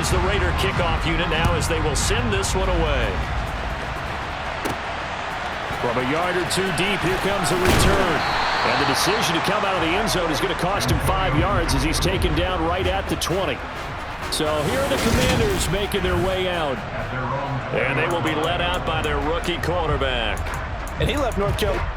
is the Raider kickoff unit now as they will send this one away. From a yard or two deep, here comes a return. And the decision to come out of the end zone is going to cost him 5 yards as he's taken down right at the 20. So here are the Commanders making their way out. And they will be led out by their rookie quarterback. And he left North Carolina.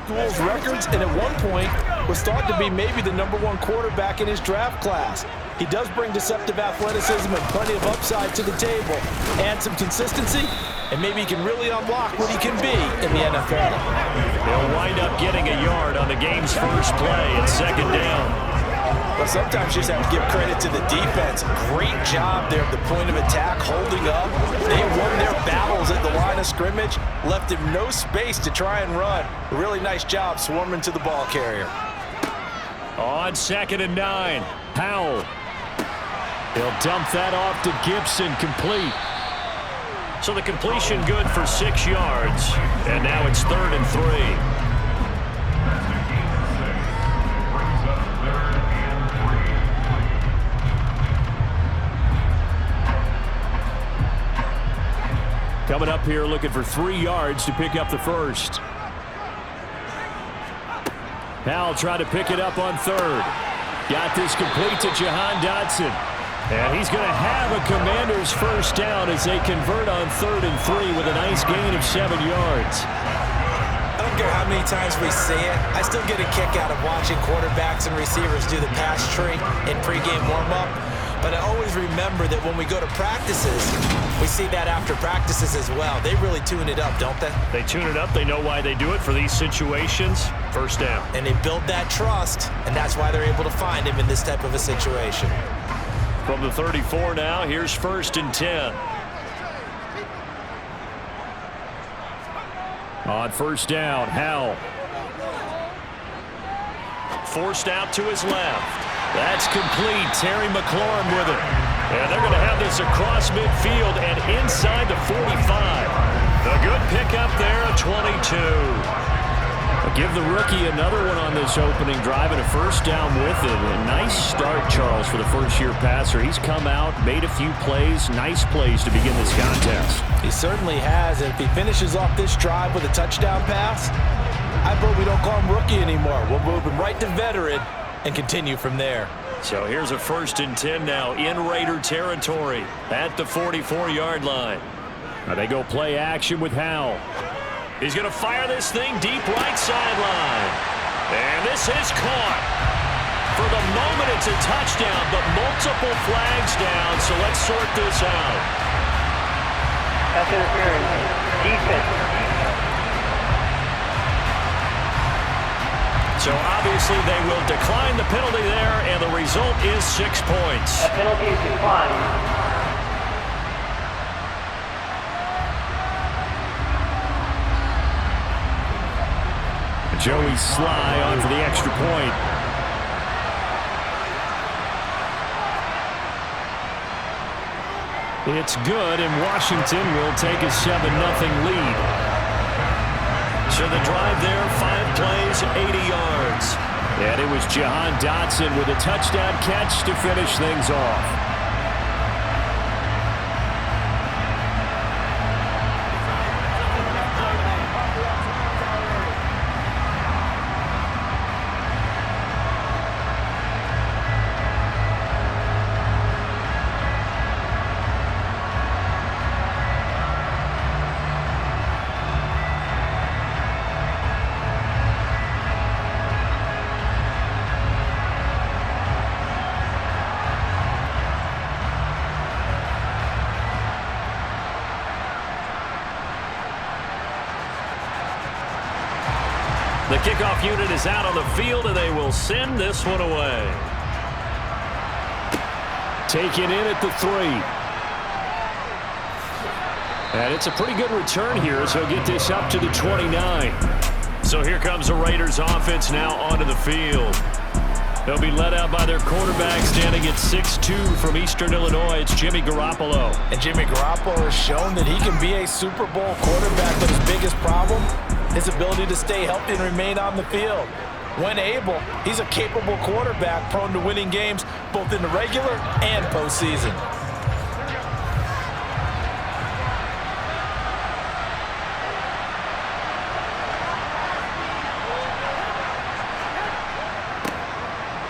School's records, and at one point was thought to be maybe the #1 quarterback in his draft class. He does bring deceptive athleticism and plenty of upside to the table, and some consistency, and maybe he can really unlock what he can be in the NFL. He'll wind up getting a yard on the game's first play at 2nd down. But sometimes you just have to give credit to the defense. Great job there at the point of attack, holding up. They won their battles at the line of scrimmage, left him no space to try and run. A really nice job swarming to the ball carrier. On 2nd and 9, Howell. He'll dump that off to Gibson, complete. So the completion good for 6 yards. And now it's 3rd and 3. Coming up here looking for 3 yards to pick up the first. Howell tried to pick it up on 3rd. Got this complete to Jahan Dotson. And he's going to have a Commanders first down as they convert on 3rd and 3 with a nice gain of 7 yards. I don't care how many times we see it. I still get a kick out of watching quarterbacks and receivers do the pass tree in pregame warm-up. But I always remember that when we go to practices, we see that after practices as well. They really tune it up, don't they? They tune it up. They know why they do it for these situations. First down. And they build that trust, and that's why they're able to find him in this type of a situation. From the 34 now, here's 1st and 10. On 1st down, Howell. Forced out to his left. That's complete. Terry McLaurin with it. And they're going to have this across midfield and inside the 45. A good pickup there, a 22. I'll give the rookie another one on this opening drive and a first down with it. A nice start, Charles, for the first-year passer. He's come out, made a few plays, nice plays to begin this contest. He certainly has, and if he finishes off this drive with a touchdown pass, I bet we don't call him rookie anymore. We'll move him right to veteran and continue from there. So here's a 1st and 10 now in Raider territory at the 44-yard line. Now they go play action with Howell. He's going to fire this thing deep right sideline. And this is caught. For the moment, it's a touchdown, but multiple flags down, so let's sort this out. Pass interference. Defense. So obviously they will decline the penalty there, and the result is 6 points. That penalty is declined. Joey Sly on for the extra point. It's good, and Washington will take a 7-0 lead. So the drive there, 5 plays, 80 yards. And it was Jahan Dotson with a touchdown catch to finish things off. kickoff unit is out on the field, and they will send this one away. Taken in at the 3. And it's a pretty good return here as he'll get this up to the 29. So here comes the Raiders offense now onto the field. They'll be led out by their quarterback standing at 6'2" from Eastern Illinois. It's Jimmy Garoppolo. And Jimmy Garoppolo has shown that he can be a Super Bowl quarterback, but his biggest problem, his ability to stay healthy and remain on the field. When able, he's a capable quarterback prone to winning games both in the regular and postseason.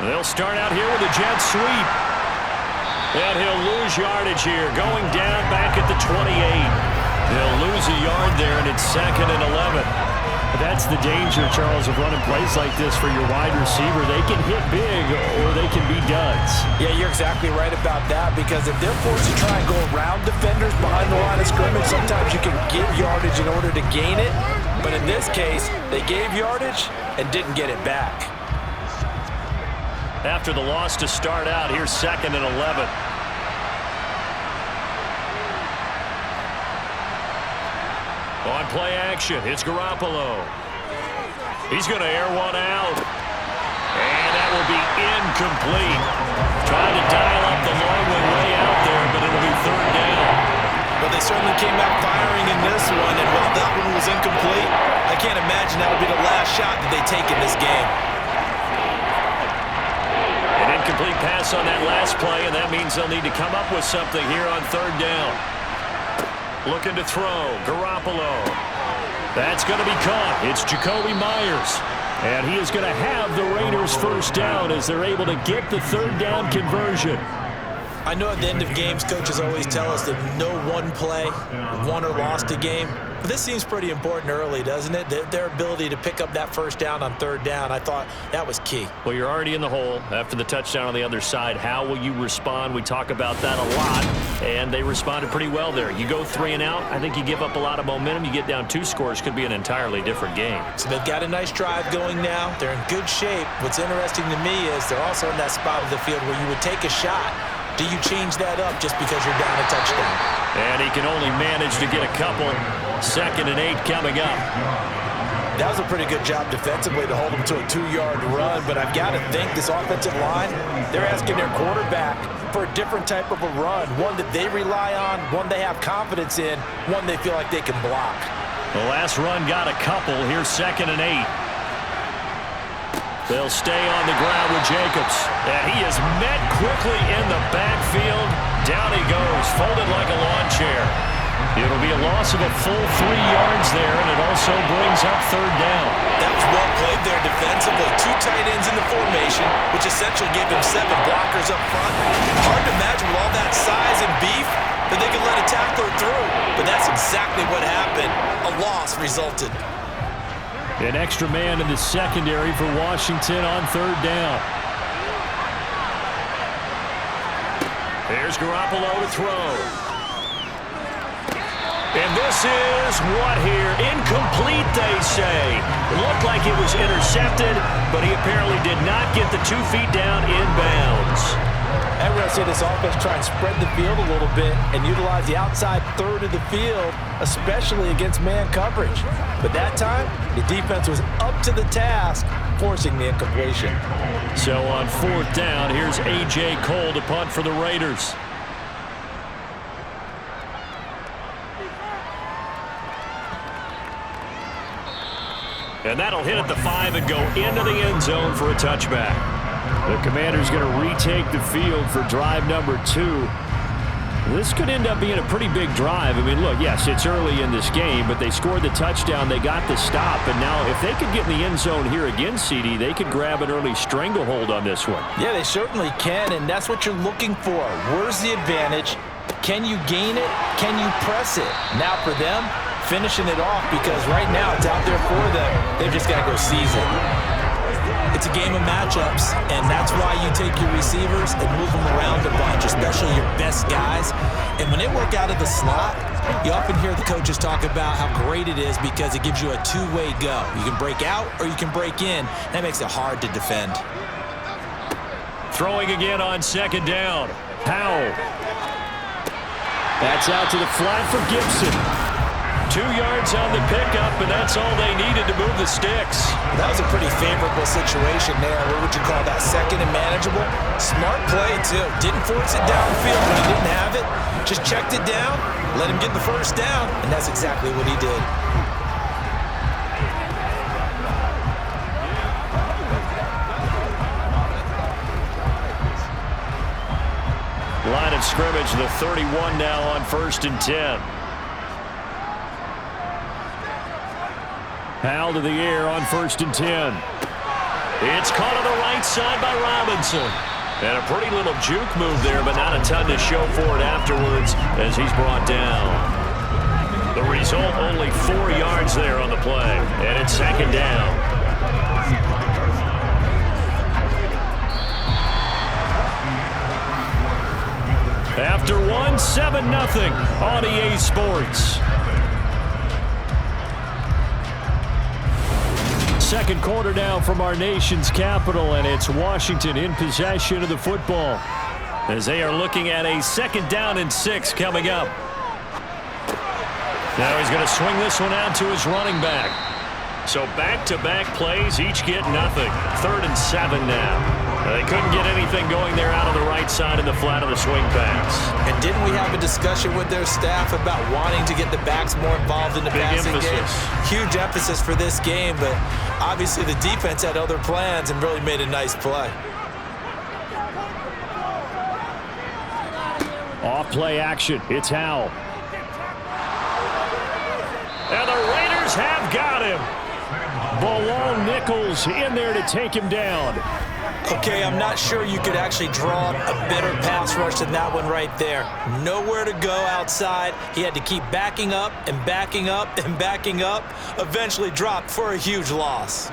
They'll start out here with a jet sweep. And he'll lose yardage here, going down back at the 28. They'll lose a yard there, and it's 2nd and 11. That's the danger, Charles, of running plays like this for your wide receiver. They can hit big, or they can be duds. Yeah, you're exactly right about that, because if they're forced to try and go around defenders behind the line of scrimmage, sometimes you can give yardage in order to gain it. But in this case, they gave yardage and didn't get it back. After the loss to start out, here's 2nd and 11. On play action, it's Garoppolo. He's going to air one out. And that will be incomplete. Trying to dial up the long way out there, but it'll be 3rd down. But they certainly came out firing in this one, and while that one was incomplete, I can't imagine that'll be the last shot that they take in this game. An incomplete pass on that last play, and that means they'll need to come up with something here on 3rd down. Looking to throw, Garoppolo. That's going to be caught. It's Jacoby Myers. And he is going to have the Raiders 1st down as they're able to get the 3rd down conversion. I know at the end of games, coaches always tell us that no one play won or lost a game. But this seems pretty important early, doesn't it? Their ability to pick up that 1st down on 3rd down, I thought that was key. Well, you're already in the hole after the touchdown on the other side. How will you respond? We talk about that a lot, and they responded pretty well there. You go 3 and out, I think you give up a lot of momentum. You get down 2 scores, could be an entirely different game. So they've got a nice drive going now. They're in good shape. What's interesting to me is they're also in that spot of the field where you would take a shot. Do you change that up just because you're down a touchdown? And he can only manage to get a couple. 2nd and 8 coming up. That was a pretty good job defensively to hold them to a 2-yard run, but I've got to think this offensive line, they're asking their quarterback for a different type of a run, one that they rely on, one they have confidence in, one they feel like they can block. The last run got a couple. Here's 2nd and 8. They'll stay on the ground with Jacobs. And he is met quickly in the backfield. Down he goes, folded like a lawn chair. It'll be a loss of a full 3 yards there, and it also brings up 3rd down. That was well played there defensively. 2 tight ends in the formation, which essentially gave them 7 blockers up front. Hard to imagine with all that size and beef that they could let a tackler through. But that's exactly what happened. A loss resulted. An extra man in the secondary for Washington on 3rd down. There's Garoppolo to throw. And this is what here? Incomplete, they say. It looked like it was intercepted, but he apparently did not get the 2 feet down in bounds. I'm going to say this offense try and spread the field a little bit and utilize the outside third of the field, especially against man coverage. But that time, the defense was up to the task, forcing the incompletion. So on 4th down, here's A.J. Cole to punt for the Raiders. And that'll hit at the 5 and go into the end zone for a touchback. The Commanders going to retake the field for drive number 2. This could end up being a pretty big drive. I mean, look, yes, it's early in this game, but they scored the touchdown. They got the stop. And now if they could get in the end zone here again, CD, they could grab an early stranglehold on this one. Yeah, they certainly can, and that's what you're looking for. Where's the advantage? Can you gain it? Can you press it? Now for them, finishing it off, because right now it's out there for them. They've just got to go seize it. It's a game of matchups, and that's why you take your receivers and move them around a bunch, especially your best guys. And when they work out of the slot, You often hear the coaches talk about how great it is because it gives you a two-way go. You can break out or you can break in. That makes it hard to defend. Throwing again on second down. Powell. That's out to the flat for Gibson. 2 yards on the pickup, and that's all they needed to move the sticks. That was a pretty favorable situation there. What would you call that? Second and manageable? Smart play, too. Didn't force it downfield when he didn't have it. Just checked it down, let him get the first down, and that's exactly what he did. Line of scrimmage, the 31 now on 1st and 10. Powell to the air on 1st and 10. It's caught on the right side by Robinson. And a pretty little juke move there, but not a ton to show for it afterwards as he's brought down. The result, only 4 yards there on the play. And it's second down. After one, 7-0 on EA Sports. Second quarter now from our nation's capital, and it's Washington in possession of the football as they are looking at a 2nd down and 6 coming up. Now he's going to swing this one out to his running back. So back-to-back plays, each get nothing. 3rd and 7 now. They couldn't get anything going there out on the right side in the flat of the swing pass. And didn't we have a discussion with their staff about wanting to get the backs more involved in the passing game? Huge emphasis for this game, but obviously the defense had other plans and really made a nice play. Off play action. It's Howell. And the Raiders have got him. Belong Nichols in there to take him down. Okay, I'm not sure you could actually draw a better pass rush than that one right there. Nowhere to go outside. He had to keep backing up and backing up and backing up. Eventually dropped for a huge loss.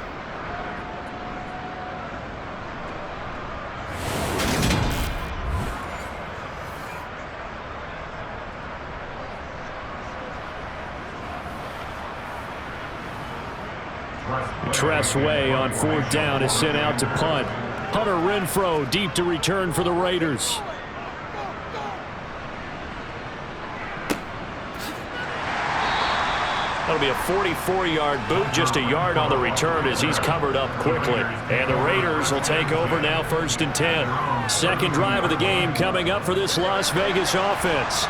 Tressway on 4th down is sent out to punt. Hunter Renfrow deep to return for the Raiders. That'll be a 44-yard boot, just a yard on the return as he's covered up quickly. And the Raiders will take over now 1st and 10. Second drive of the game coming up for this Las Vegas offense.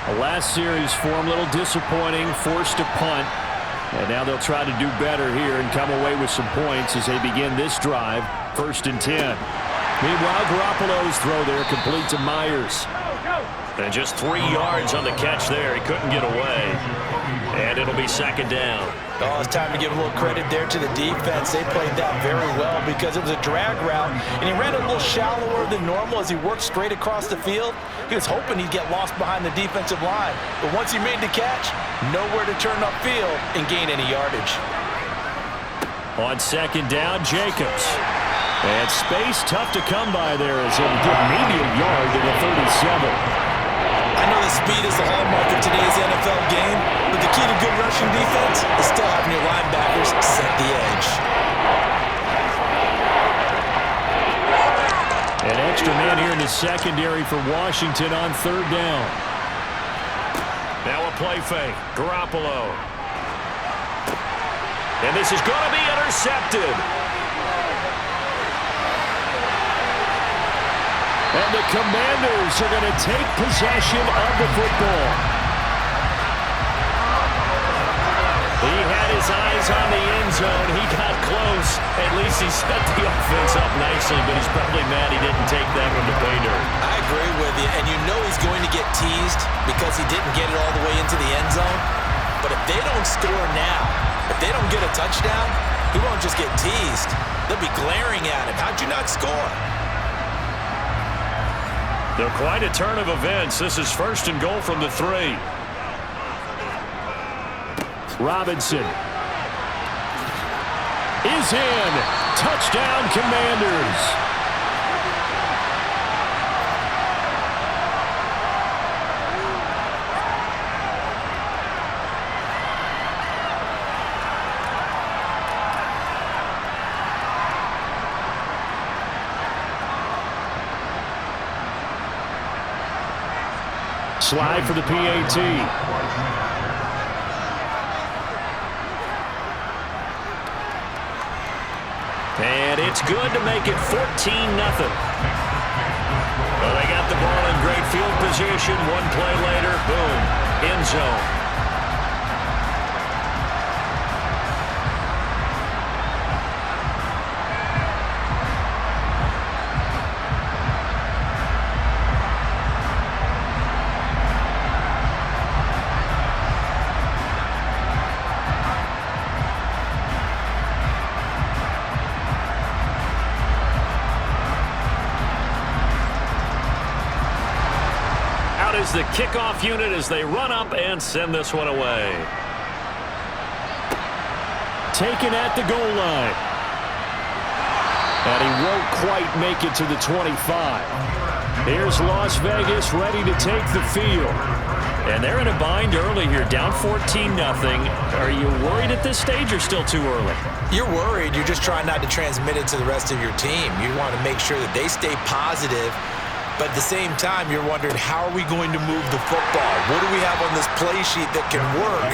The last series for him, a little disappointing, forced to punt. And now they'll try to do better here and come away with some points as they begin this drive, 1st and 10. Meanwhile, Garoppolo's throw there complete to Myers. And just 3 yards on the catch there. He couldn't get away. And it'll be 2nd down. Oh, it's time to give a little credit there to the defense. They played that very well because it was a drag route, and he ran a little shallower than normal as he worked straight across the field. He was hoping he'd get lost behind the defensive line, but once he made the catch, nowhere to turn upfield and gain any yardage. On 2nd down, Jacobs. And space tough to come by there as he'll get maybe a yard to the 37. I know that speed is the hallmark of today's NFL game, but the key to good rushing defense is still having your linebackers set the edge. An extra man here in the secondary for Washington on 3rd down. Now a play fake. Garoppolo. And this is going to be intercepted. And the Commanders are going to take possession of the football. He had his eyes on the end zone. He got close. At least he set the offense up nicely, but he's probably mad he didn't take that one to pay dirt. I agree with you, and you know he's going to get teased because he didn't get it all the way into the end zone. But if they don't score now, if they don't get a touchdown, he won't just get teased. They'll be glaring at him. How'd you not score? They're quite a turn of events. This is 1st and goal from the 3. Robinson is in. Touchdown, Commanders. Slide for the PAT. And it's good to make it 14-0. Well, they got the ball in great field position. One play later, boom, end zone. Is the kickoff unit as they run up and send this one away. Taken at the goal line. And he won't quite make it to the 25. Here's Las Vegas ready to take the field. And they're in a bind early here, down 14-0. Are you worried at this stage or still too early? You're worried. You're just trying not to transmit it to the rest of your team. You want to make sure that they stay positive. But at the same time, you're wondering, how are we going to move the football? What do we have on this play sheet that can work?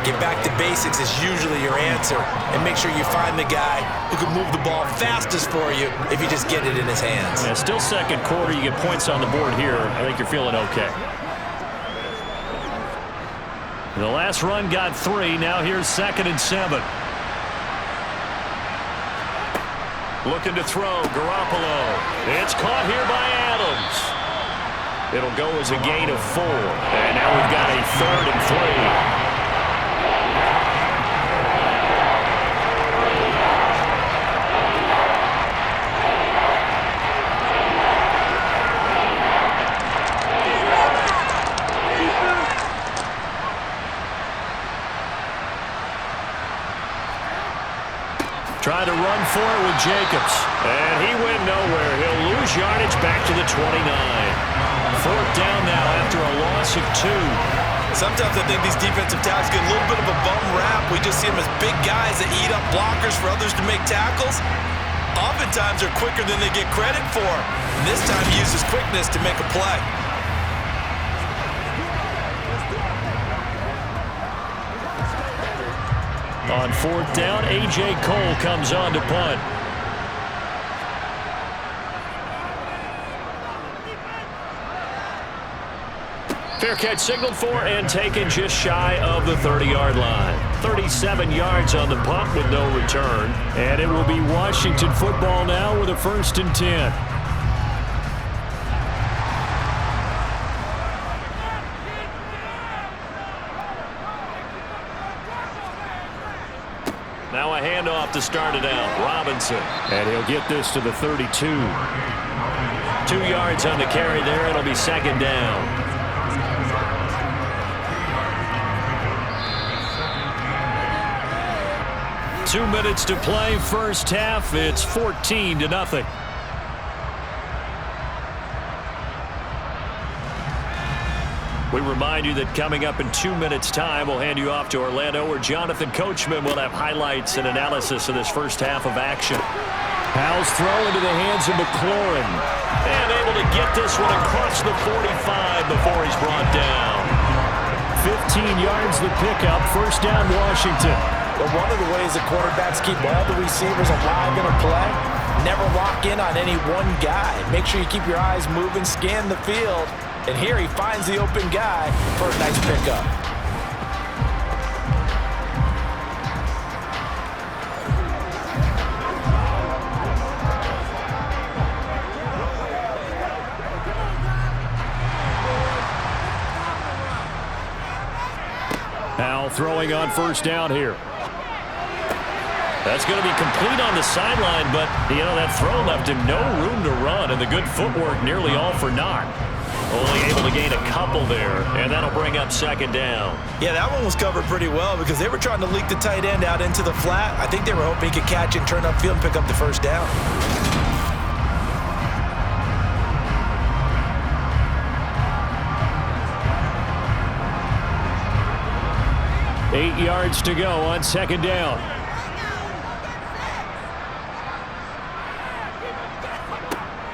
Get back to basics is usually your answer. And make sure you find the guy who can move the ball fastest for you if you just get it in his hands. Yeah, still second quarter. You get points on the board here. I think you're feeling okay. The last run got 3. Now here's 2nd and 7. Looking to throw, Garoppolo. It's caught here by Adams. It'll go as a gain of 4. And now we've got a 3rd and 3. Trying to run for it with Jacobs. And he went nowhere. He'll lose yardage back to the 29. 4th down now after a loss of 2. Sometimes I think these defensive tackles get a little bit of a bum rap. We just see them as big guys that eat up blockers for others to make tackles. Oftentimes they're quicker than they get credit for. And this time he uses quickness to make a play. On 4th down, A.J. Cole comes on to punt. Fair catch signaled for and taken just shy of the 30-yard line. 37 yards on the punt with no return. And it will be Washington football now with a 1st and 10. Now a handoff to start it out. Robinson. And he'll get this to the 32. 2 yards on the carry there. It'll be 2nd down. Two minutes to play. First half. It's 14-0. We remind you that coming up in 2 minutes' time, we'll hand you off to Orlando, where Jonathan Coachman will have highlights and analysis of this first half of action. Powell's throw into the hands of McLaurin. And able to get this one across the 45 before he's brought down. 15 yards the pickup. 1st down, Washington. But one of the ways that quarterbacks keep all the receivers alive in a play, never lock in on any one guy. Make sure you keep your eyes moving, scan the field. And here he finds the open guy for a nice pickup. Powell throwing on 1st down here. That's going to be complete on the sideline, but, you know, that throw left him no room to run, and the good footwork nearly all for naught. Only able to gain a couple there, and that'll bring up 2nd down. Yeah, that one was covered pretty well because they were trying to leak the tight end out into the flat. I think they were hoping he could catch it, turn upfield, and pick up the 1st down. Eight yards to go on 2nd down.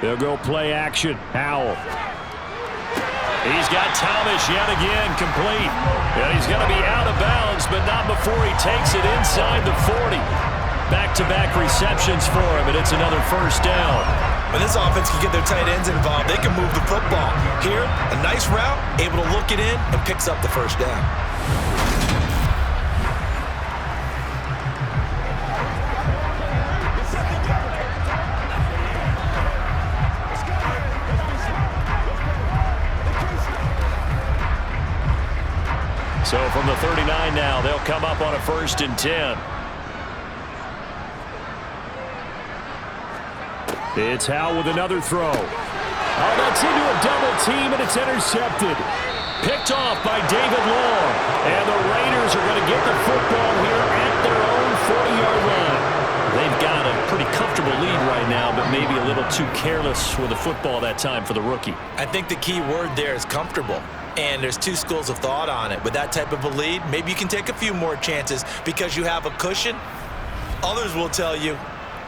They'll go play action. Howell. He's got Thomas yet again complete. And he's going to be out of bounds, but not before he takes it inside the 40. Back-to-back receptions for him, and it's another first down. When this offense can get their tight ends involved, they can move the football. Here, a nice route, able to look it in, and picks up the first down. So from the 39 now, they'll come up on a 1st and 10. It's Howe with another throw. Oh, that's into a double team, and it's intercepted. Picked off by David Long. And the Raiders are going to get the football here at their own 40-yard line. They've got a pretty comfortable lead right now, but maybe a little too careless with the football that time for the rookie. I think the key word there is comfortable. And there's two schools of thought on it. With that type of a lead, maybe you can take a few more chances because you have a cushion. Others will tell you,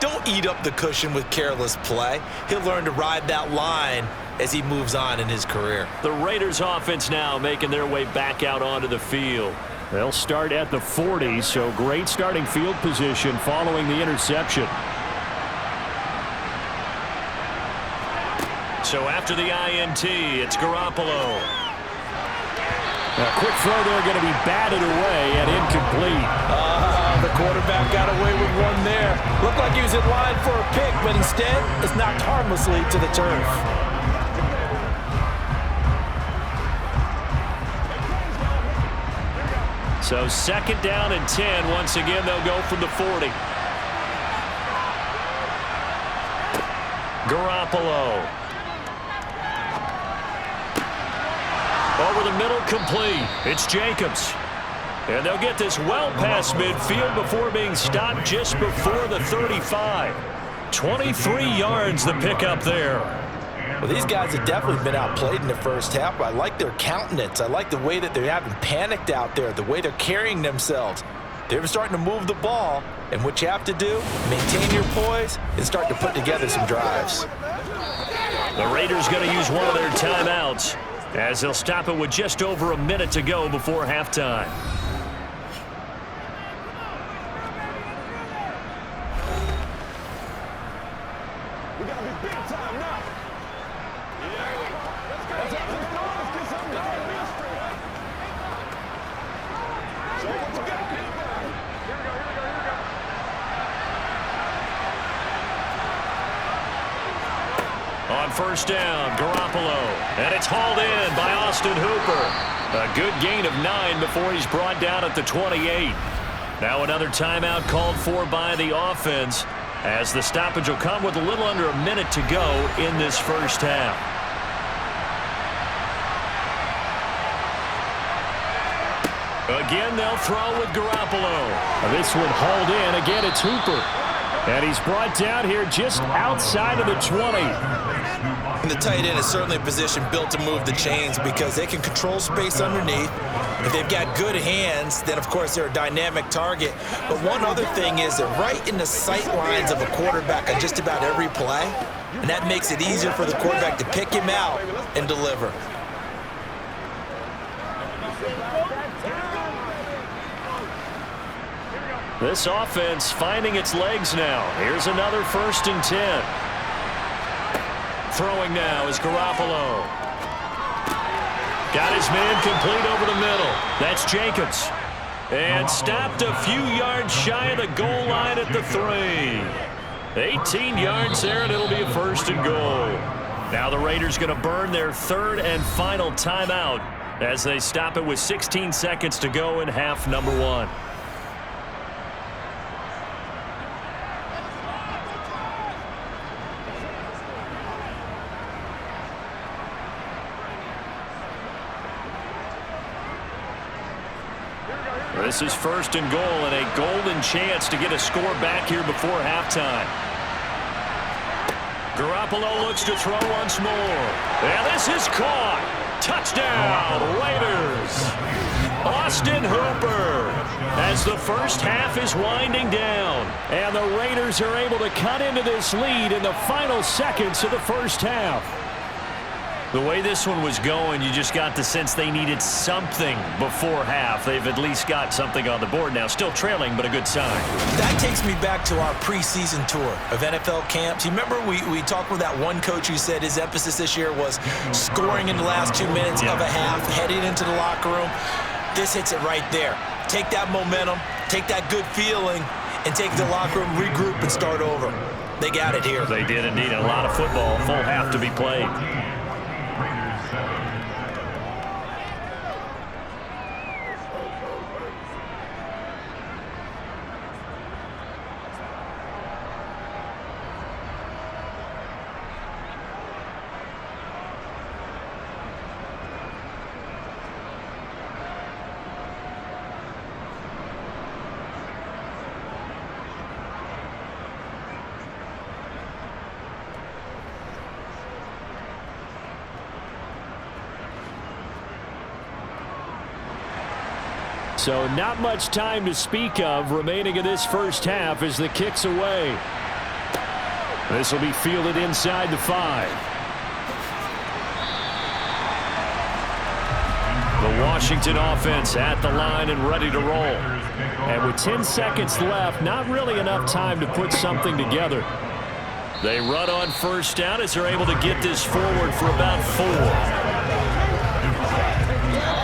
don't eat up the cushion with careless play. He'll learn to ride that line as he moves on in his career. The Raiders offense now making their way back out onto the field. They'll start at the 40, so great starting field position following the interception. So after the INT, it's Garoppolo. A quick throw there going to be batted away and incomplete. The quarterback got away with one there. Looked like he was in line for a pick, but instead it's knocked harmlessly to the turf. So 2nd down and 10. Once again, they'll go from the 40. Garoppolo. Over the middle, complete. It's Jacobs. And they'll get this well past midfield before being stopped just before the 35. 23 yards the pickup there. Well, these guys have definitely been outplayed in the first half. I like their countenance. I like the way that they haven't panicked out there, the way they're carrying themselves. They're starting to move the ball, and what you have to do, maintain your poise and start to put together some drives. The Raiders going to use one of their timeouts, as they'll stop it with just over a minute to go before halftime. We got to be big time now. On 1st down, Garoppolo. And it's hauled in by Austin Hooper. A good gain of 9 before he's brought down at the 28. Now another timeout called for by the offense, as the stoppage will come with a little under a minute to go in this first half. Again, they'll throw with Garoppolo. This one hauled in. Again, it's Hooper. And he's brought down here just outside of the 20. And the tight end is certainly a position built to move the chains because they can control space underneath. If they've got good hands, then of course they're a dynamic target. But one other thing is they're right in the sight lines of a quarterback on just about every play. And that makes it easier for the quarterback to pick him out and deliver. This offense finding its legs now. Here's another 1st and 10. Throwing now is Garoppolo. Got his man complete over the middle. That's Jacobs. And stopped a few yards shy of the goal line at the 3. 18 yards there, and it'll be a 1st and goal. Now the Raiders going to burn their 3rd and final timeout as they stop it with 16 seconds to go in half number 1. This is 1st and goal and a golden chance to get a score back here before halftime. Garoppolo looks to throw once more. And this is caught. Touchdown, Raiders. Austin Hooper, as the first half is winding down. And the Raiders are able to cut into this lead in the final seconds of the first half. The way this one was going, you just got the sense they needed something before half. They've at least got something on the board now. Still trailing, but a good sign. That takes me back to our preseason tour of NFL camps. You remember we talked with that one coach who said his emphasis this year was scoring in the last 2 minutes of a half, heading into the locker room. This hits it right there. Take that momentum, take that good feeling, and take the locker room, regroup, and start over. They got it here. They did indeed. A lot of football, full half to be played. So not much time to speak of remaining in this first half as the kick's away. This will be fielded inside the 5. The Washington offense at the line and ready to roll. And with 10 seconds left, not really enough time to put something together. They run on first down as they're able to get this forward for about 4.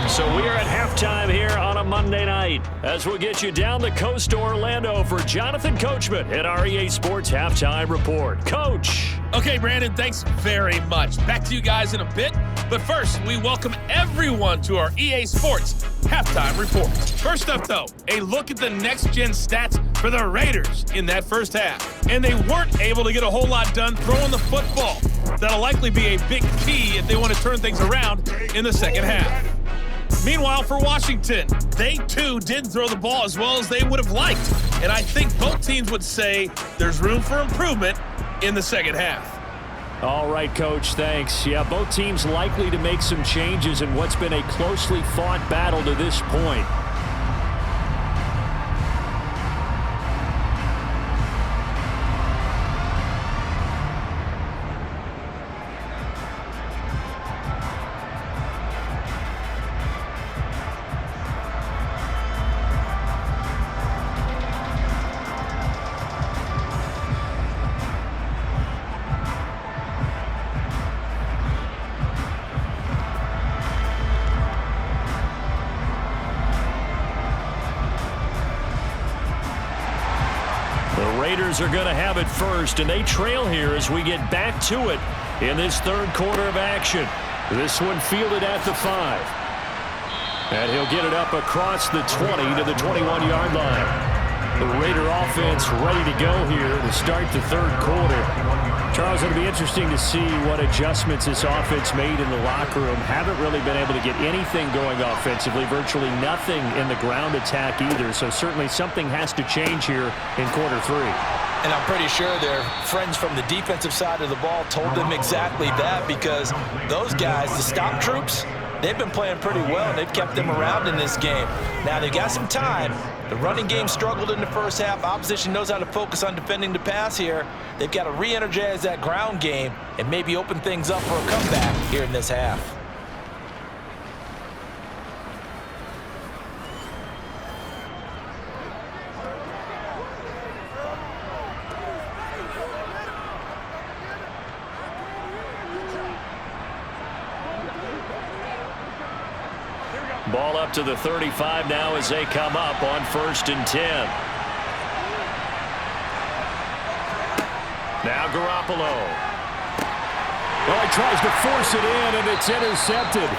So we are at halftime here on a Monday night as we'll get you down the coast to Orlando for Jonathan Coachman at our EA Sports Halftime Report. Coach. Okay, Brandon, thanks very much. Back to you guys in a bit. But first, we welcome everyone to our EA Sports Halftime Report. First up, though, a look at the next-gen stats for the Raiders in that first half. And they weren't able to get a whole lot done throwing the football. That'll likely be a big key if they want to turn things around in the second half. Meanwhile, for Washington, they too did throw the ball as well as they would have liked. And I think both teams would say there's room for improvement in the second half. All right, Coach, thanks. Yeah, both teams likely to make some changes in what's been a closely fought battle to this point. Raiders are going to have it first, and they trail here as we get back to it in this third quarter of action. This one fielded at the 5. And he'll get it up across the 20 to the 21-yard line. The Raider offense ready to go here to start the third quarter. Charles, it'll be interesting to see what adjustments this offense made in the locker room. Haven't really been able to get anything going offensively, virtually nothing in the ground attack either. So certainly something has to change here in quarter 3. And I'm pretty sure their friends from the defensive side of the ball told them exactly that, because those guys, the stop troops, they've been playing pretty well. They've kept them around in this game. Now they've got some time. The running game struggled in the first half. Opposition knows how to focus on defending the pass here. They've got to re-energize that ground game and maybe open things up for a comeback here in this half. Ball up to the 35 now as they come up on 1st and 10. Now Garoppolo. Well, he tries to force it in, and it's intercepted.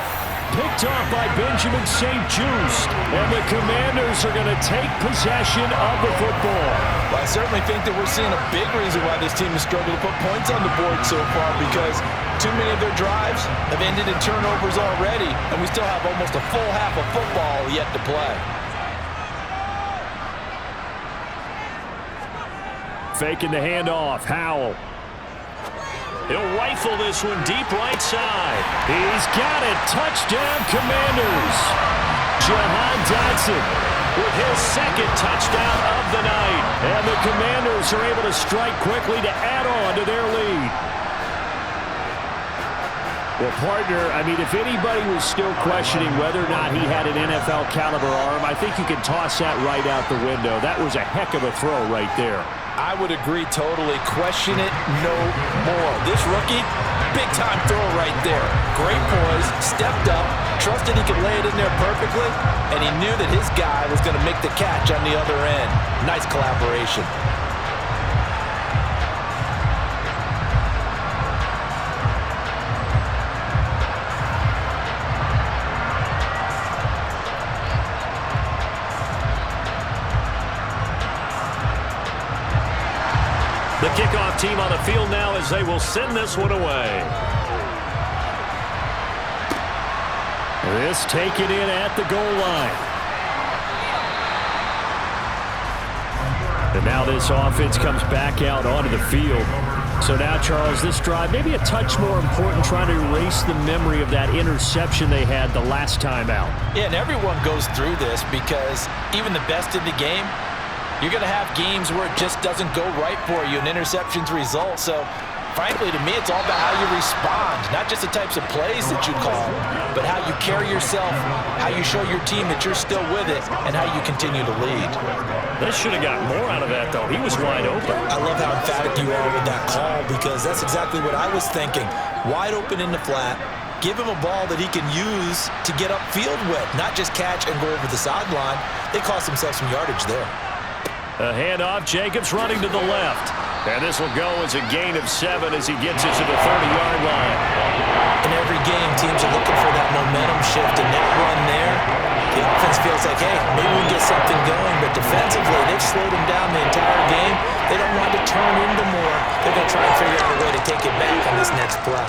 Picked off by Benjamin St-Juste. And the Commanders are going to take possession of the football. Well, I certainly think that we're seeing a big reason why this team has struggled to put points on the board so far, because too many of their drives have ended in turnovers already, and we still have almost a full half of football yet to play. Faking the handoff. Howell. He'll rifle this one deep right side. He's got it. Touchdown, Commanders. Jahan Dotson with his second touchdown of the night. And the Commanders are able to strike quickly to add on to their lead. Well, partner, I mean, if anybody was still questioning whether or not he had an NFL caliber arm, I think you can toss that right out the window. That was a heck of a throw right there. I would agree totally. Question it no more. This rookie, big-time throw right there. Great poise, stepped up, trusted he could lay it in there perfectly, and he knew that his guy was going to make the catch on the other end. Nice collaboration. The kickoff team on the field now as they will send this one away. This taken in at the goal line. And now this offense comes back out onto the field. So now, Charles, this drive maybe a touch more important, trying to erase the memory of that interception they had the last time out. Yeah, and everyone goes through this because even the best in the game, you're going to have games where it just doesn't go right for you, and interceptions result. So, frankly, to me, it's all about how you respond, not just the types of plays that you call, but how you carry yourself, how you show your team that you're still with it, and how you continue to lead. This should have got more out of that, though. He was wide open. I love how emphatic you are with that call because that's exactly what I was thinking. Wide open in the flat. Give him a ball that he can use to get upfield with, not just catch and go over the sideline. They cost themselves some yardage there. A handoff, Jacobs running to the left. And this will go as a gain of 7 as he gets it to the 30-yard line. In every game, teams are looking for that momentum shift, and that run there, the offense feels like, hey, maybe we can get something going, but defensively, they've slowed him down the entire game. They don't want to turn into more. They're going to try and figure out a way to take it back on this next play.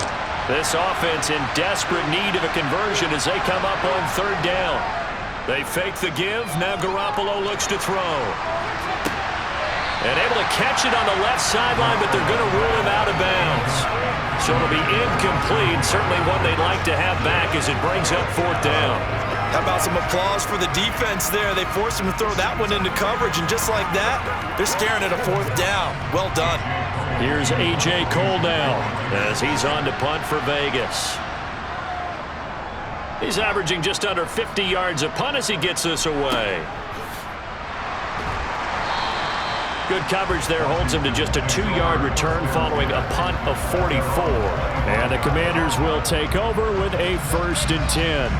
This offense in desperate need of a conversion as they come up on 3rd down. They fake the give. Now Garoppolo looks to throw. And able to catch it on the left sideline, but they're going to rule him out of bounds. So it'll be incomplete. Certainly one they'd like to have back as it brings up 4th down. How about some applause for the defense there? They forced him to throw that one into coverage, and just like that, they're staring at a 4th down. Well done. Here's A.J. Cole now as he's on to punt for Vegas. He's averaging just under 50 yards a punt as he gets this away. Good coverage there holds him to just a 2-yard return following a punt of 44. And the Commanders will take over with a 1st and 10.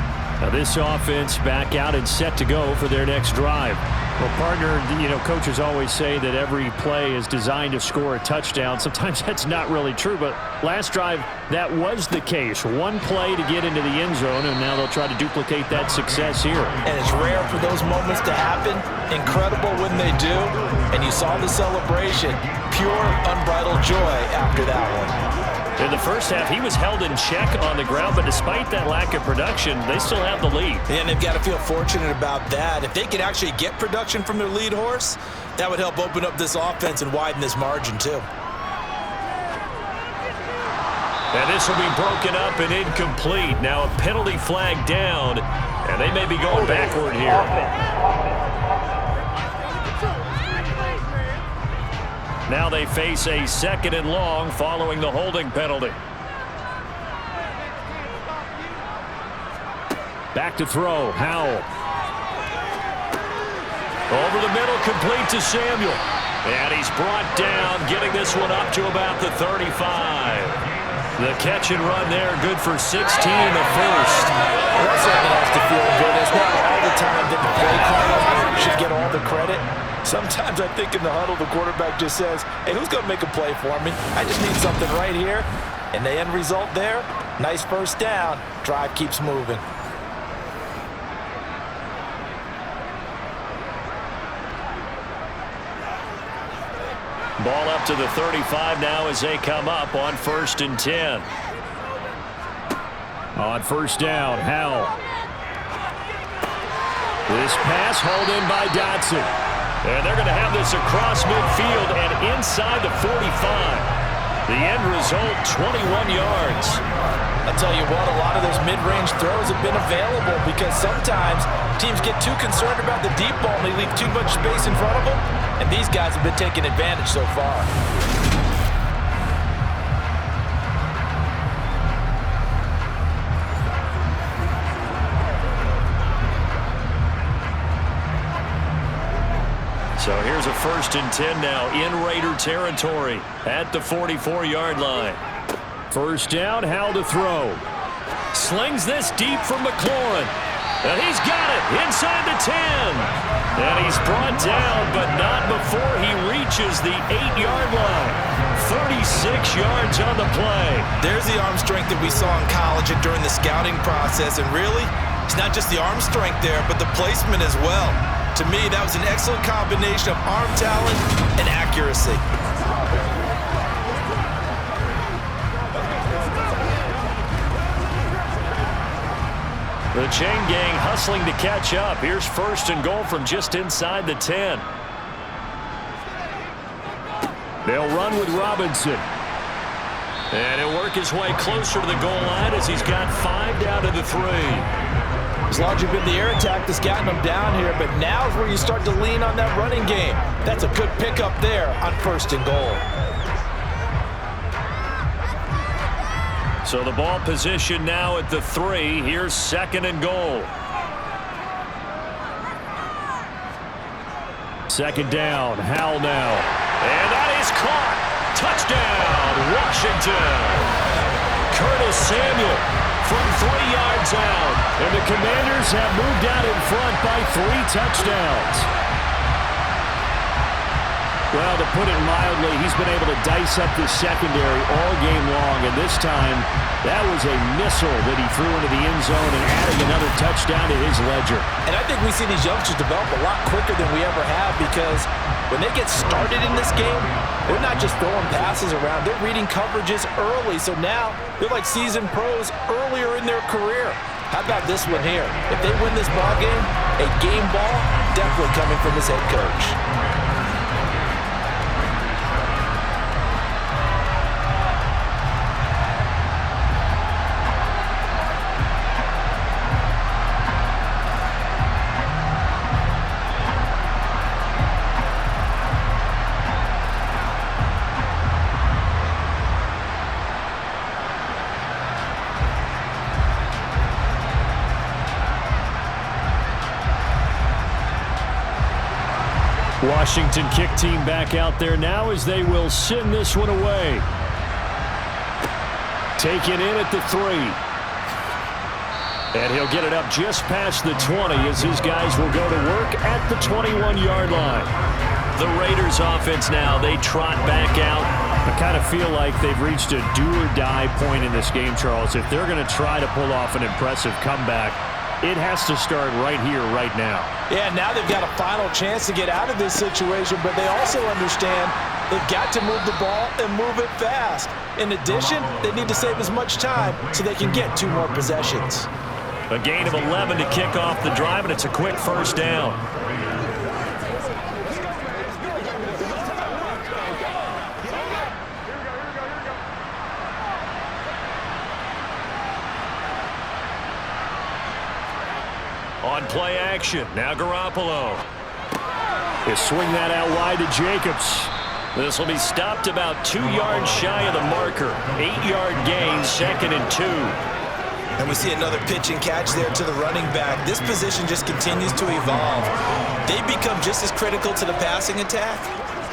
Now this offense back out and set to go for their next drive. Well, partner, you know, coaches always say that every play is designed to score a touchdown. Sometimes that's not really true, but last drive, that was the case. One play to get into the end zone, and now they'll try to duplicate that success here. And it's rare for those moments to happen. Incredible when they do. And you saw the celebration. Pure, unbridled joy after that one. In the first half, he was held in check on the ground, but despite that lack of production, they still have the lead. And they've got to feel fortunate about that. If they could actually get production from their lead horse, that would help open up this offense and widen this margin too. And this will be broken up and incomplete. Now a penalty flag down, and they may be going backward here. Now they face a 2nd and long following the holding penalty. Back to throw, Howell. Over the middle, complete to Samuel. And he's brought down, getting this one up to about the 35. The catch and run there, good for 16, the first. That certainly has to feel good. It's not all the time that the play caller should get all the credit. Sometimes I think in the huddle, the quarterback just says, hey, who's going to make a play for me? I just need something right here. And the end result there, nice 1st down. Drive keeps moving. Ball up to the 35 now as they come up on 1st and 10. On 1st down, Howell. This pass hauled in by Dotson. And they're going to have this across midfield and inside the 45. The end result, 21 yards. I'll tell you what, a lot of those mid-range throws have been available because sometimes teams get too concerned about the deep ball and they leave too much space in front of them. And these guys have been taking advantage so far. So here's a 1st and 10 now in Raider territory at the 44-yard line. First down, Howell to throw. Slings this deep from McLaurin. And he's got it inside the 10. And he's brought down, but not before he reaches the 8-yard line. 36 yards on the play. There's the arm strength that we saw in college and during the scouting process. And really, it's not just the arm strength there, but the placement as well. To me, that was an excellent combination of arm talent and accuracy. The chain gang hustling to catch up. Here's 1st and goal from just inside the 10. They'll run with Robinson. And he'll work his way closer to the goal line as he's got 5 down to the 3. It's largely been the air attack that's gotten them down here, but now is where you start to lean on that running game. That's a good pickup there on 1st and goal. So the ball position now at the 3. Here's 2nd and goal. 2nd down. Howell now. And that is caught. Touchdown, Washington. Curtis Samuel from 3 yards out. And the Commanders have moved out in front by 3 touchdowns. Well, to put it mildly, he's been able to dice up the secondary all game long, and this time that was a missile that he threw into the end zone and added another touchdown to his ledger. And I think we see these youngsters develop a lot quicker than we ever have, because when they get started in this game, they're not just throwing passes around, they're reading coverages early, so now they're like seasoned pros earlier in their career. How about this one here? If they win this ball game, a game ball definitely coming from his head coach. Washington kick team back out there now as they will send this one away. Taken in at the 3. And he'll get it up just past the 20 as his guys will go to work at the 21-yard line. The Raiders offense now, they trot back out. I kind of feel like they've reached a do-or-die point in this game, Charles. If they're going to try to pull off an impressive comeback, it has to start right here, right now. Yeah, now they've got a final chance to get out of this situation, but they also understand they've got to move the ball and move it fast. In addition, they need to save as much time so they can get 2 more possessions. A gain of 11 to kick off the drive, and it's a quick 1st down. On play action, now Garoppolo. He'll swing that out wide to Jacobs. This will be stopped about 2 yards shy of the marker. 8-yard gain, 2nd and 2. And we see another pitch and catch there to the running back. This position just continues to evolve. They become just as critical to the passing attack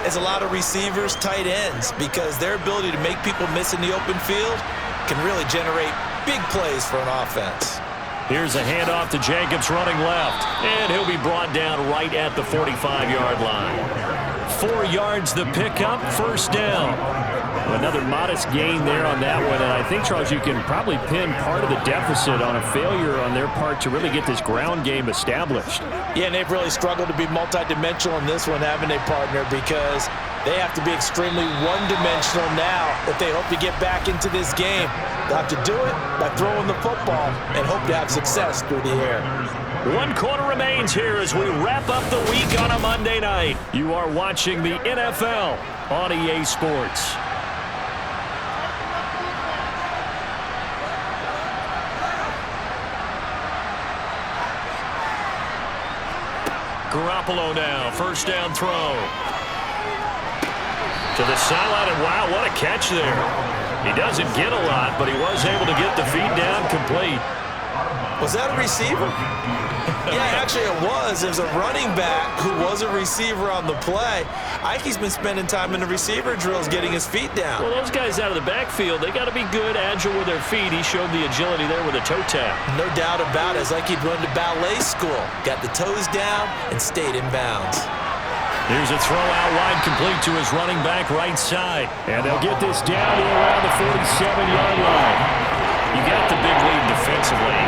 as a lot of receivers, tight ends, because their ability to make people miss in the open field can really generate big plays for an offense. Here's a handoff to Jacobs running left, and he'll be brought down right at the 45-yard line. 4 yards the pickup, 1st down. Another modest gain there on that one, and I think, Charles, you can probably pin part of the deficit on a failure on their part to really get this ground game established. Yeah, and they've really struggled to be multidimensional in this one, haven't they, partner, because they have to be extremely one-dimensional now if they hope to get back into this game. They'll have to do it by throwing the football and hope to have success through the air. 1 quarter remains here as we wrap up the week on a Monday night. You are watching the NFL on EA Sports. Garoppolo now, 1st down throw. To the sideline, and wow, what a catch there. He doesn't get a lot, but he was able to get the feed down complete. Was that a receiver? Yeah, actually it was. There's a running back who was a receiver on the play. Ike's been spending time in the receiver drills getting his feet down. Well, those guys out of the backfield, they got to be good, agile with their feet. He showed the agility there with a toe tap. No doubt about it. It's like he'd run to ballet school. Got the toes down and stayed in bounds. Here's a throw out wide, complete to his running back right side. And they'll get this down to around the 47-yard line. You got the big lead defensively.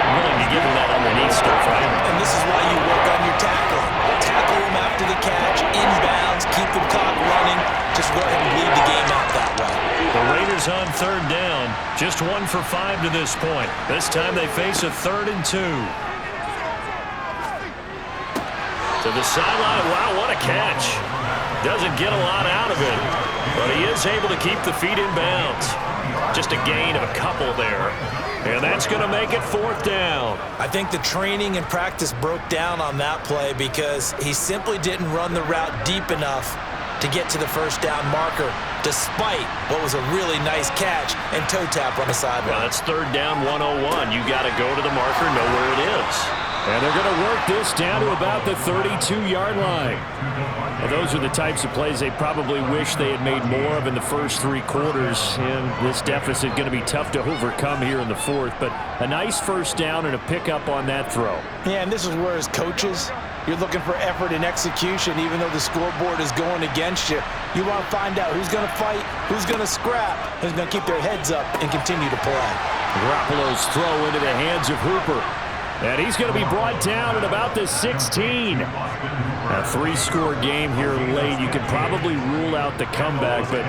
Willing to give him that underneath stuff, right? And this is why you work on your tackling. Tackle him after the catch, inbounds, keep the clock running. Just go ahead and lead the game out that way. The Raiders on third down. Just 1 for 5 to this point. This time they face a 3rd and 2. To the sideline. Wow, what a catch. Doesn't get a lot out of it, but he is able to keep the feet in bounds. Just a gain of a couple there. And that's going to make it 4th down. I think the training and practice broke down on that play because he simply didn't run the route deep enough to get to the first down marker, despite what was a really nice catch and toe tap on the sideline. Well, that's 3rd down 101. You got to go to the marker, know where it is. And they're going to work this down to about the 32-yard line. Well, those are the types of plays they probably wish they had made more of in the first 3 quarters. And this deficit going to be tough to overcome here in the 4th. But a nice first down and a pickup on that throw. Yeah, and this is where as coaches, you're looking for effort and execution. Even though the scoreboard is going against you, you want to find out who's going to fight, who's going to scrap, who's going to keep their heads up and continue to play. Garoppolo's throw into the hands of Hooper. And he's going to be brought down at about the 16. A 3-score game here late. You can probably rule out the comeback, but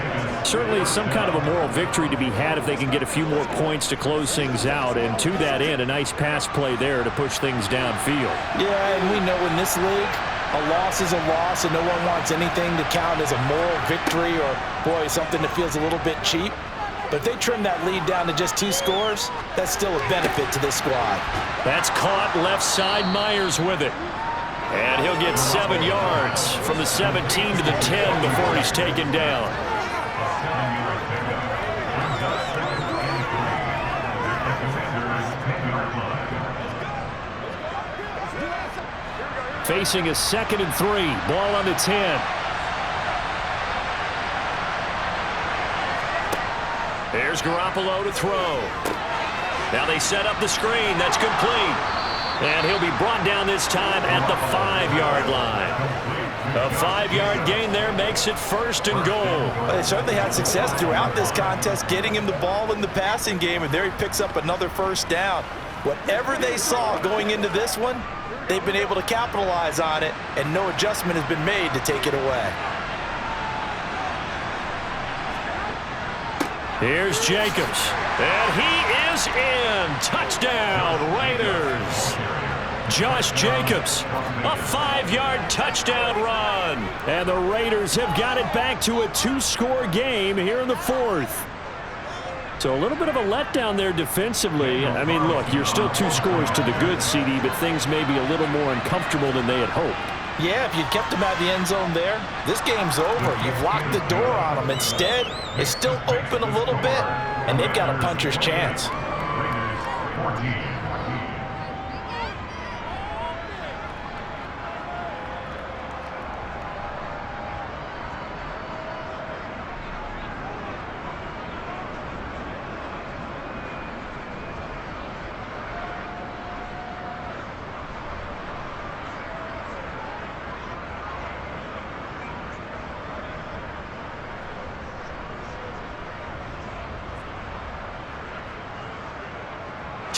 certainly some kind of a moral victory to be had if they can get a few more points to close things out. And to that end, a nice pass play there to push things downfield. Yeah, and we know in this league, a loss is a loss, and no one wants anything to count as a moral victory or, boy, something that feels a little bit cheap. But if they trim that lead down to just 2 scores, that's still a benefit to this squad. That's caught left side. Myers with it. And he'll get 7 yards from the 17 to the 10 before he's taken down. Facing a 2nd and 3. Ball on the 10. There's Garoppolo to throw. Now they set up the screen. That's complete. And he'll be brought down this time at the 5-yard line. A 5-yard gain there makes it 1st and goal. Well, they certainly had success throughout this contest getting him the ball in the passing game, and there he picks up another 1st down. Whatever they saw going into this one, they've been able to capitalize on it, and no adjustment has been made to take it away. Here's Jacobs, and he is in. Touchdown, Raiders. Josh Jacobs, a 5-yard touchdown run. And the Raiders have got it back to a 2-score game here in the 4th. So a little bit of a letdown there defensively. I mean, look, you're still 2 scores to the good, CD, but things may be a little more uncomfortable than they had hoped. Yeah, if you'd kept them out of the end zone there, this game's over. You've locked the door on them. Instead, it's still open a little bit, and they've got a puncher's chance.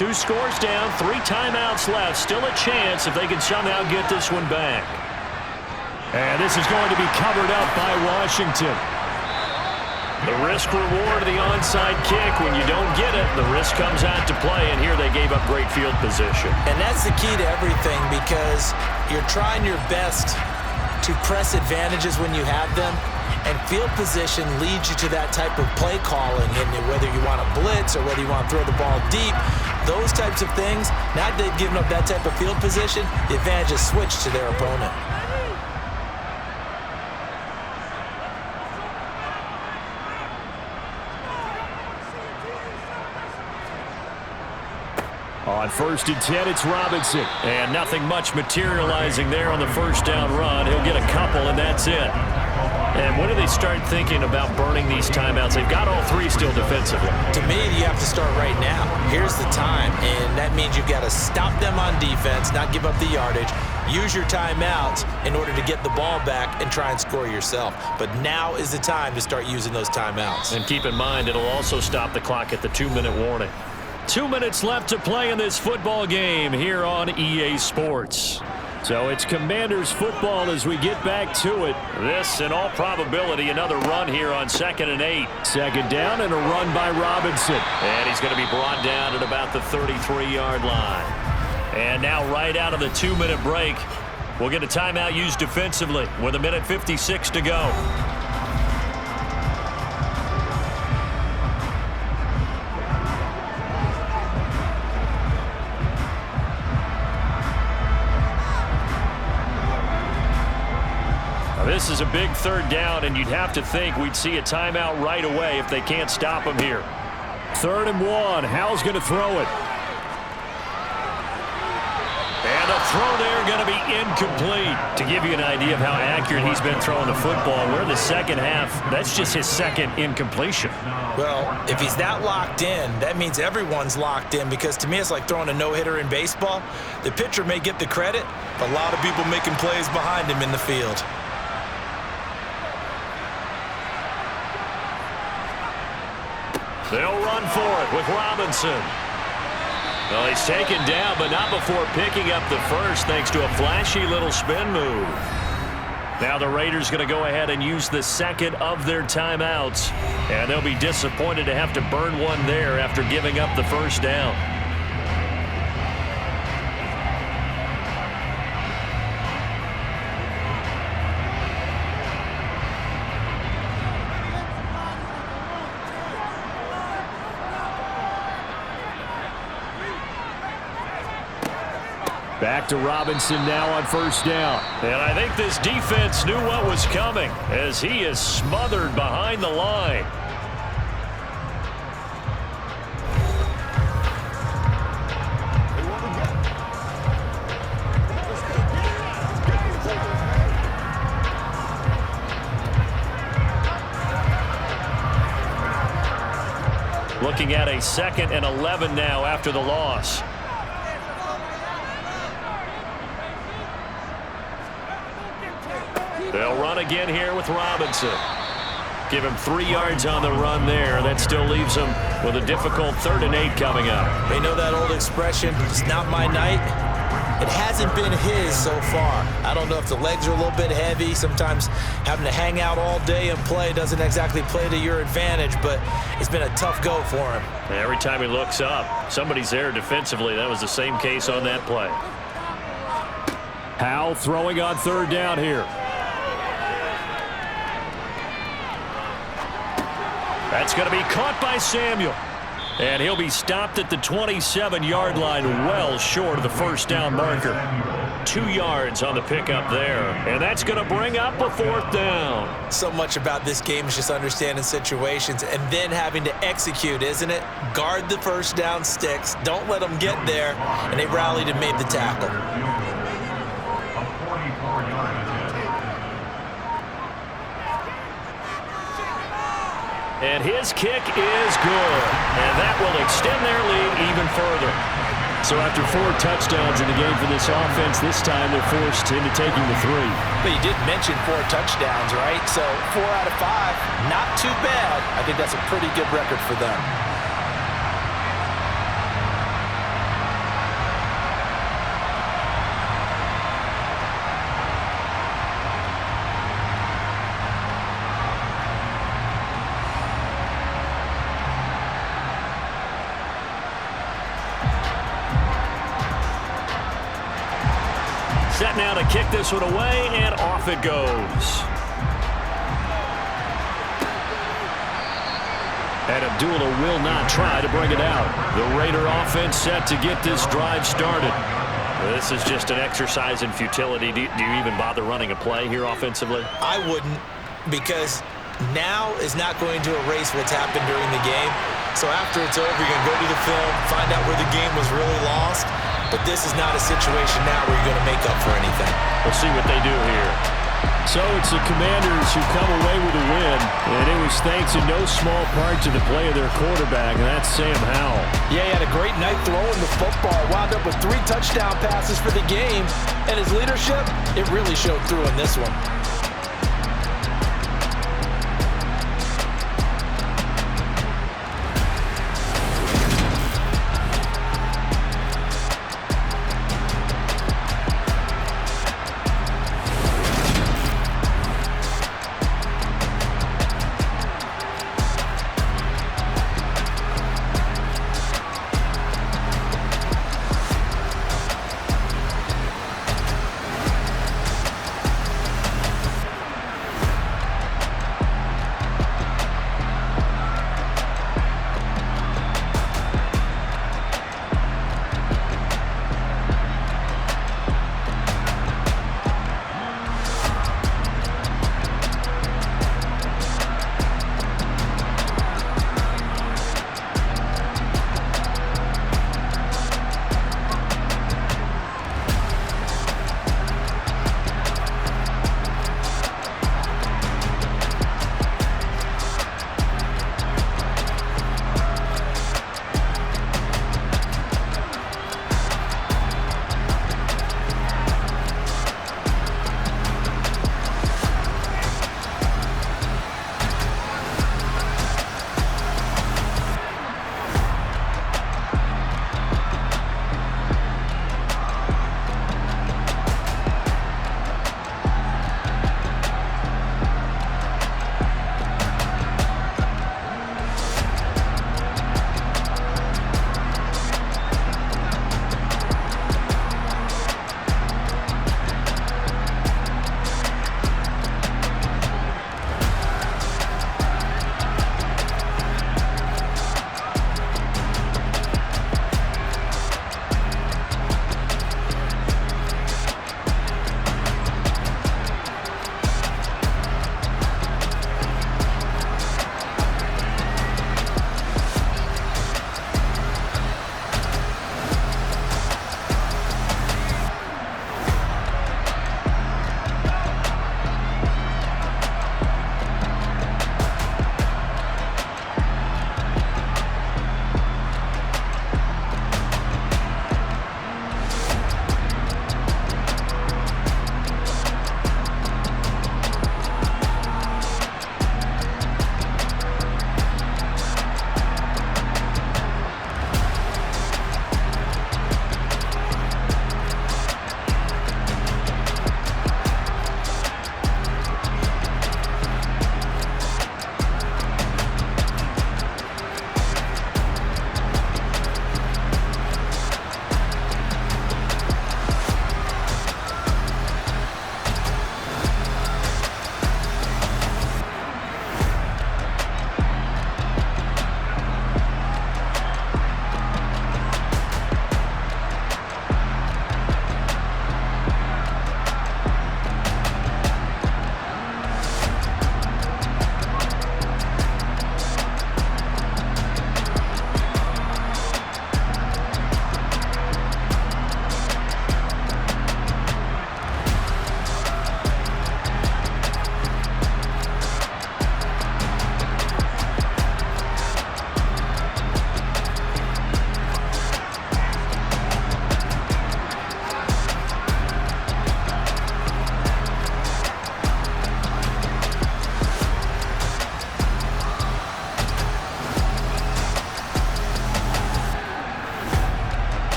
Two scores down, 3 timeouts left. Still a chance if they can somehow get this one back. And this is going to be covered up by Washington. The risk reward of the onside kick. When you don't get it, the risk comes out to play. And here they gave up great field position. And that's the key to everything, because you're trying your best to press advantages when you have them. And field position leads you to that type of play calling, and whether you want to blitz or whether you want to throw the ball deep, those types of things. Now that they've given up that type of field position, the advantage is switched to their opponent. On 1st and 10, it's Robinson. And nothing much materializing there on the first down run. He'll get a couple, and that's it. And when do they start thinking about burning these timeouts? They've got all three still defensively. To me, you have to start right now. Here's the time, and that means you've got to stop them on defense, not give up the yardage, use your timeouts in order to get the ball back and try and score yourself. But now is the time to start using those timeouts. And keep in mind, it'll also stop the clock at the 2-minute warning. 2 minutes left to play in this football game here on EA Sports. So it's Commanders football as we get back to it. This, in all probability, another run here on 2nd and 8. 2nd down and a run by Robinson. And he's going to be brought down at about the 33-yard line. And now right out of the 2-minute break, we'll get a timeout used defensively with 1:56 to go. This is a big 3rd down, and you'd have to think we'd see a timeout right away if they can't stop him here. 3rd and 1. Howell's going to throw it. And the throw there going to be incomplete. To give you an idea of how accurate he's been throwing the football, we're in the second half. That's just his second incompletion. Well, if he's that locked in, that means everyone's locked in, because to me it's like throwing a no-hitter in baseball. The pitcher may get the credit, but a lot of people making plays behind him in the field. They'll run for it with Robinson. Well, he's taken down, but not before picking up the first thanks to a flashy little spin move. Now the Raiders going to go ahead and use the second of their timeouts. And they'll be disappointed to have to burn one there after giving up the first down. Back to Robinson now on 1st down. And I think this defense knew what was coming as he is smothered behind the line. Looking at a 2nd and 11 now after the loss. They'll run again here with Robinson. Give him 3 yards on the run there. That still leaves him with a difficult 3rd and 8 coming up. They know that old expression, it's not my night. It hasn't been his so far. I don't know if the legs are a little bit heavy. Sometimes having to hang out all day and play doesn't exactly play to your advantage, but it's been a tough go for him. Every time he looks up, somebody's there defensively. That was the same case on that play. Howell throwing on 3rd down here. That's going to be caught by Samuel. And he'll be stopped at the 27-yard line, well short of the first down marker. 2 yards on the pickup there. And that's going to bring up a 4th down. So much about this game is just understanding situations and then having to execute, isn't it? Guard the first down sticks. Don't let them get there. And they rallied and made the tackle. And his kick is good. And that will extend their lead even further. So after 4 touchdowns in the game for this offense, this time they're forced into taking the 3. But you did mention 4 touchdowns, right? So 4 out of 5, not too bad. I think that's a pretty good record for them. Set now to kick this one away, and off it goes. And Abdullah will not try to bring it out. The Raider offense set to get this drive started. This is just an exercise in futility. Do you even bother running a play here offensively? I wouldn't, because now is not going to erase what's happened during the game. So after it's over, you're going to go to the film, find out where the game was really lost. But this is not a situation now where you're going to make up for anything. We'll see what they do here. So it's the Commanders who come away with a win, and it was thanks in no small part to the play of their quarterback, and that's Sam Howell. Yeah, he had a great night throwing the football. Wound up with 3 touchdown passes for the game, and his leadership, it really showed through in this one.